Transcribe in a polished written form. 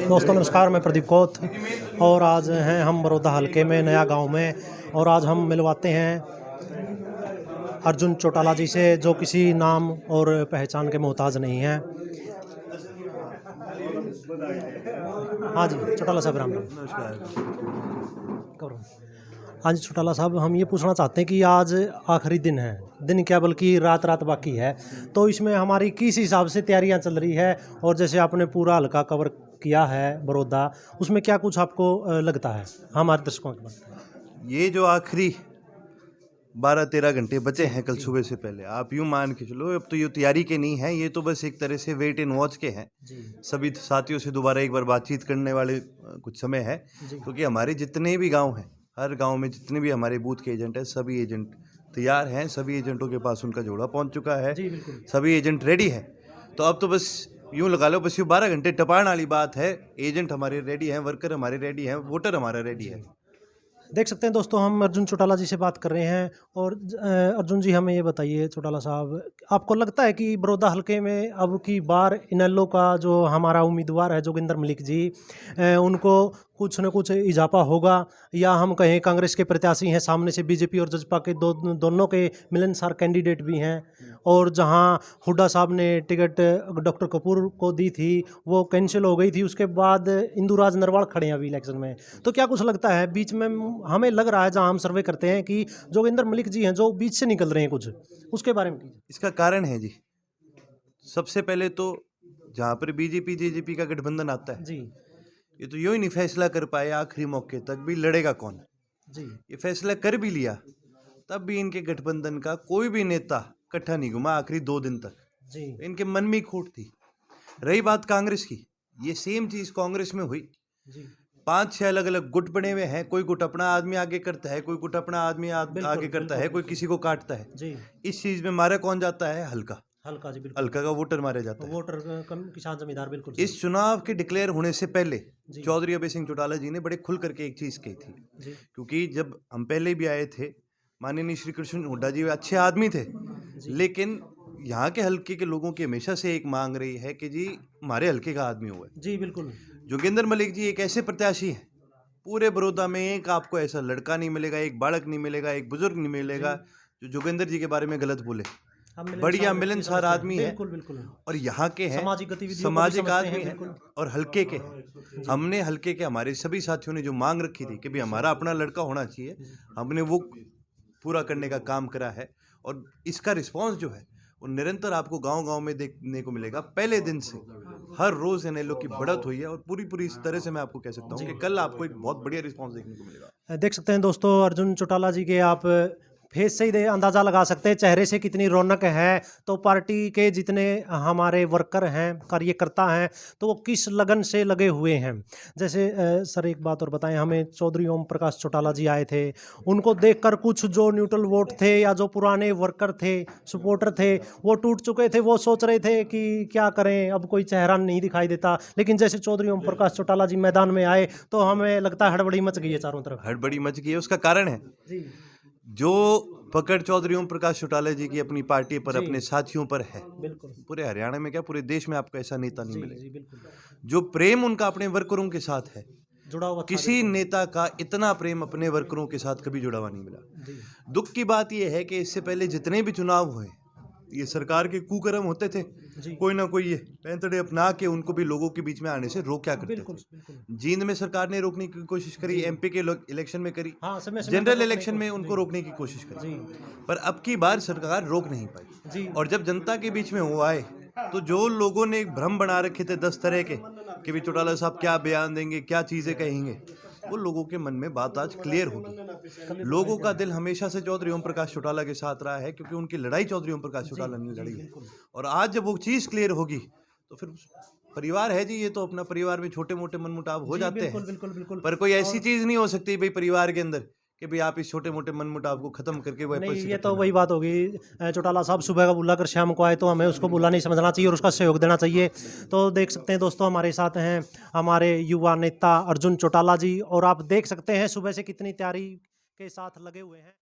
दोस्तों नमस्कार, मैं प्रदीप कोत और आज हैं हम बड़ौदा हलके में नया गांव में और आज हम मिलवाते हैं अर्जुन चौटाला जी से, जो किसी नाम और पहचान के मोहताज नहीं हैं। हाँ जी चौटाला साहब, राम राम। नमस्कार। हाँ जी चौटाला साहब, हम ये पूछना चाहते हैं कि आज आखिरी दिन है, दिन क्या बल्कि रात बाकी है, तो इसमें हमारी किस हिसाब से तैयारियां चल रही है और जैसे आपने पूरा हल्का कवर किया है बड़ौदा, उसमें क्या कुछ आपको लगता है हमारे दर्शकों के बारे? ये जो आखिरी 12-13 घंटे बचे हैं कल सुबह से पहले, आप यूँ मान के चलो अब तो ये तैयारी के नहीं है, ये तो बस एक तरह से वेट एंड वॉच के हैं। सभी साथियों से दोबारा एक बार बातचीत करने वाले कुछ समय है, क्योंकि हमारे जितने भी गांव हैं, हर गांव में जितने भी हमारे बूथ के एजेंट हैं, सभी एजेंट तैयार हैं, सभी एजेंटों के पास उनका जोड़ा पहुँच चुका है, सभी एजेंट रेडी है। तो अब तो बस यूँ लगा लो, बस ये 12 घंटे टपाण वाली बात है। एजेंट हमारे रेडी हैं, वर्कर हमारे रेडी हैं, वोटर हमारा रेडी है। देख सकते हैं दोस्तों, हम अर्जुन चौटाला जी से बात कर रहे हैं और अर्जुन जी हमें ये बताइए चौटाला साहब, आपको लगता है कि बड़ौदा हलके में अब की बार इनेलो का जो हमारा उम्मीदवार है जोगिंदर मलिक जी, उनको कुछ न कुछ इजाफा होगा, या हम कहें कांग्रेस के प्रत्याशी हैं, सामने से बीजेपी और जसपा के दोनों के मिलनसार कैंडिडेट भी हैं, और जहां हुड्डा साहब ने टिकट डॉक्टर कपूर को दी थी वो कैंसिल हो गई थी, उसके बाद इंदुराज नरवाल खड़े हैं अभी इलेक्शन में, तो क्या कुछ लगता है बीच में? हमें लग रहा है, जहां हम सर्वे करते हैं, कि जोगिंदर मलिक जी हैं जो बीच से निकल रहे हैं कुछ, उसके बारे में कीजिए। इसका कारण है जी, सबसे पहले तो जहाँ पर बीजेपी जेजेपी का गठबंधन आता है जी, ये तो यूँ ही नहीं फैसला कर पाए आखिरी मौके तक भी लड़ेगा कौन जी, ये फैसला कर भी लिया, तब भी इनके गठबंधन का कोई भी नेता इकट्ठा नहीं घुमा आखिरी 2 दिन तक। जी, इनके मन में खोट थी। रही बात कांग्रेस की, ये सेम चीज कांग्रेस में हुई। जी, 5-6 अलग अलग गुट बने हुए हैं, कोई गुट अपना आदमी आगे करता है, कोई गुट अपना आदमी आगे करता है, कोई किसी को काटता है। जी, इस चीज में मारा कौन जाता है? हल्का हल्का जी, बिल्कुल, हल्का का वोटर मारा जाता है। वोटर कम, किसान जमींदार, बिल्कुल इस चुनाव के डिक्लेयर होने से पहले चौधरी अभय सिंह चौटाला जी ने बड़े खुल करके एक चीज कही थी, क्योंकि जब हम पहले भी आए थे, माननीय श्री कृष्ण हुड्डा जी अच्छे आदमी थे, लेकिन यहाँ के हल्के के लोगों की हमेशा से एक मांग रही है कि जी हमारे हल्के का आदमी हुआ है। जी, बिल्कुल। जोगिंदर मलिक जी एक ऐसे प्रत्याशी हैं, पूरे बड़ौदा में एक आपको ऐसा लड़का नहीं मिलेगा, एक बालक नहीं मिलेगा, एक बुजुर्ग नहीं मिलेगा जो जोगिंदर जी के बारे में गलत बोले। बढ़िया मिलनसार आदमी है, और यहाँ के हैं, सामाजिक आदमी है और हल्के के हैं। हमने हल्के के हमारे सभी साथियों ने जो मांग रखी थी कि भाई हमारा अपना लड़का होना चाहिए, हमने वो पूरा करने का काम करा है, और इसका रिस्पांस जो है वो निरंतर आपको गांव-गांव में देखने को मिलेगा। पहले दिन से हर रोज इनेलो की बढ़त हुई है, और पूरी इस तरह से मैं आपको कह सकता हूँ कि कल आपको एक बहुत बढ़िया रिस्पांस देखने को मिलेगा। देख सकते हैं दोस्तों, अर्जुन चौटाला जी के आप फेस से ही अंदाज़ा लगा सकते हैं, चेहरे से कितनी रौनक है। तो पार्टी के जितने हमारे वर्कर हैं, कार्यकर्ता हैं, तो वो किस लगन से लगे हुए हैं। जैसे सर एक बात और बताएं हमें, चौधरी ओम प्रकाश चौटाला जी आए थे, उनको देखकर कुछ जो न्यूट्रल वोट थे या जो पुराने वर्कर थे, सपोर्टर थे, वो टूट चुके थे, वो सोच रहे थे कि क्या करें, अब कोई चेहरा नहीं दिखाई देता। लेकिन जैसे चौधरी ओम प्रकाश चौटाला जी मैदान में आए तो हमें लगता है हड़बड़ी मच गई है चारों तरफ। हड़बड़ी मच गई है, उसका कारण है जो पकड़ चौधरी ओम प्रकाश चौटाला जी की अपनी पार्टी पर, अपने साथियों पर है। बिल्कुल, पूरे हरियाणा में क्या, पूरे देश में आपको ऐसा नेता नहीं मिलेगा। बिल्कुल, जो प्रेम उनका अपने वर्करों के साथ है, जुड़ा हुआ किसी नेता का इतना प्रेम अपने वर्करों के साथ कभी जुड़ा हुआ नहीं मिला। दुख की बात यह है कि इससे पहले जितने भी चुनाव हुए, ये सरकार के कुकर्म होते थे, कोई ना कोई ये पैंतड़े अपना के उनको भी लोगों के बीच में आने से रोका करते थे। जींद में सरकार ने रोकने की कोशिश करी, एमपी के इलेक्शन में करी, जनरल इलेक्शन में उनको रोकने की कोशिश करी, पर अब की बार सरकार रोक नहीं पाई। और जब जनता के बीच में वो आए, तो जो लोगों ने भ्रम बना रखे थे 10 तरह के कि भी चौटाला साहब क्या बयान देंगे, क्या चीजें कहेंगे, वो लोगों के मन में बात आज क्लियर होगी। लोगों का दिल हमेशा से चौधरी ओम प्रकाश चौटाला के साथ रहा है, क्योंकि उनकी लड़ाई चौधरी ओम प्रकाश चौटाला ने लड़ी है, और आज जब वो चीज क्लियर होगी तो फिर परिवार है जी, ये तो अपना परिवार में छोटे मोटे मनमुटाव हो जाते हैं, पर कोई ऐसी चीज नहीं हो सकती भाई परिवार के अंदर कि भाई आप इस छोटे मोटे मनमुटाव को खत्म करके वो नहीं, ये तो वही बात होगी। चौटाला साहब सुबह का बुला कर शाम को आए, तो हमें उसको बुला नहीं समझना चाहिए और उसका सहयोग देना चाहिए। तो देख सकते हैं दोस्तों, हमारे साथ हैं हमारे युवा नेता अर्जुन चौटाला जी, और आप देख सकते हैं सुबह से कितनी तैयारी के साथ लगे हुए हैं।